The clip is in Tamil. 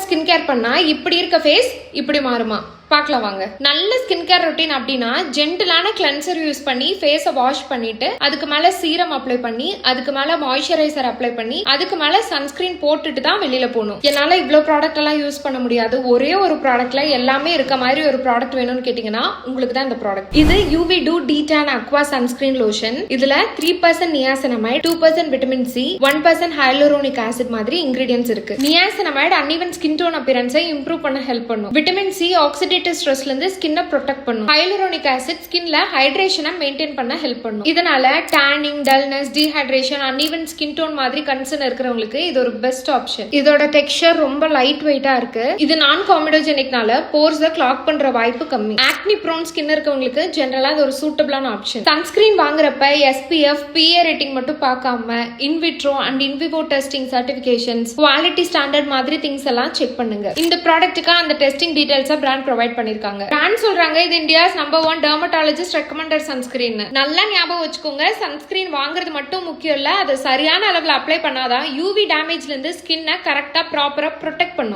ஸ்கின் கேர் பண்ணா இப்படி இருக்க ஃபேஸ் இப்படி மாறுமா? பார்க்கலாம் வாங்க. நல்ல ஸ்கின் கேர் ரொட்டீன் அப்படின்னா ஜென்டிலான கிளென்சர் யூஸ் பண்ணி ஃபேஸை வாஷ் பண்ணிட்டு அதுக்கு மேல சீரம் அப்ளை பண்ணி அதுக்கு மேல மாய்ஸ்சரைசர் அப்ளை பண்ணி அதுக்கு மேல சன்ஸ்கிரீன் போட்டுட்டு தான் வெளியில போகணும். என்னால இவ்வளவு ப்ராடக்ட் எல்லாம் யூஸ் பண்ண முடியாது. ஒரே ஒரு ப்ராடக்ட்ல எல்லாமே இருக்க மாதிரி ஒரு ப்ராடக்ட் வேணும்னு கேட்டீங்கன்னா உங்களுக்கு தான் இந்த ப்ராடக்ட். இது UV Do Detan Aqua sunscreen lotion. இதுல 3% niacinamide, 2% vitamin C, 1% hyaluronic acid மாதிரி இன்கிரிடியன்ஸ் இருக்கு. நியாசினமைட் அன்இவன் ஸ்கின் டோன் அப்பியரன்ஸை இம்ப்ரூவ் பண்ண ஹெல்ப் பண்ணும். விட்டமின் C ஆக்சிடேட்டிவ் ஸ்ட்ரெஸ்ல இருந்து ஸ்கின்னை ப்ரொடெக்ட் பண்ணும். ஹைலூரோனிக் ஆசிட் ஸ்கின்ல ஹைட்ரேஷனை மெயின்டைன் பண்ண ஹெல்ப் பண்ணும். இதனால tanning, dullness, dehydration, uneven skin tone மாதிரி கன்சர்ன் இருக்கிறவங்களுக்கு இது ஒரு பெஸ்ட் ஆப்ஷன். இதோட டெக்ஸ்சர் ரொம்ப லைட் வெயிட்டா இருக்கு. இது நான் காமிடோஜெனிக்னால போர்ஸை கிளாக் பண்ற வாய்ப்பு கம்மி. ஆக்னி ப்ரோன் ஸ்கின் இருக்கவங்களுக்கு ஜெனரலா இது ஒரு சூட்டபிளான ஆப்ஷன். சன்ஸ்கிரீன் வாங்குறப்ப SPF, PA ரேட்டிங் மட்டும் பார்க்காம in vitro and in vivo testing certifications, quality standard மாதிரி திங்ஸ் எல்லாம் செக் பண்ணுங்க. இந்த ப்ராடக்ட்டுக்கு அந்த டெஸ்டிங் டீடைல்ஸ் பிராண்ட் ப்ரொவைட் பண்ணிருக்காங்க. பிராண்ட் சொல்றாங்க இது India's number 1 dermatologist recommended sunscreen. நல்லா ஞாபகம் வச்சுக்கோங்க, சன்ஸ்கிரீன் வாங்குறது மட்டும் முக்கியம் இல்ல, அதை சரியான அளவுல அப்ளை பண்ணாதான் UV டேமேஜ்ல இருந்து ஸ்கின்னை கரெக்டா ப்ராப்பரா ப்ரொடெக்ட் பண்ணும்.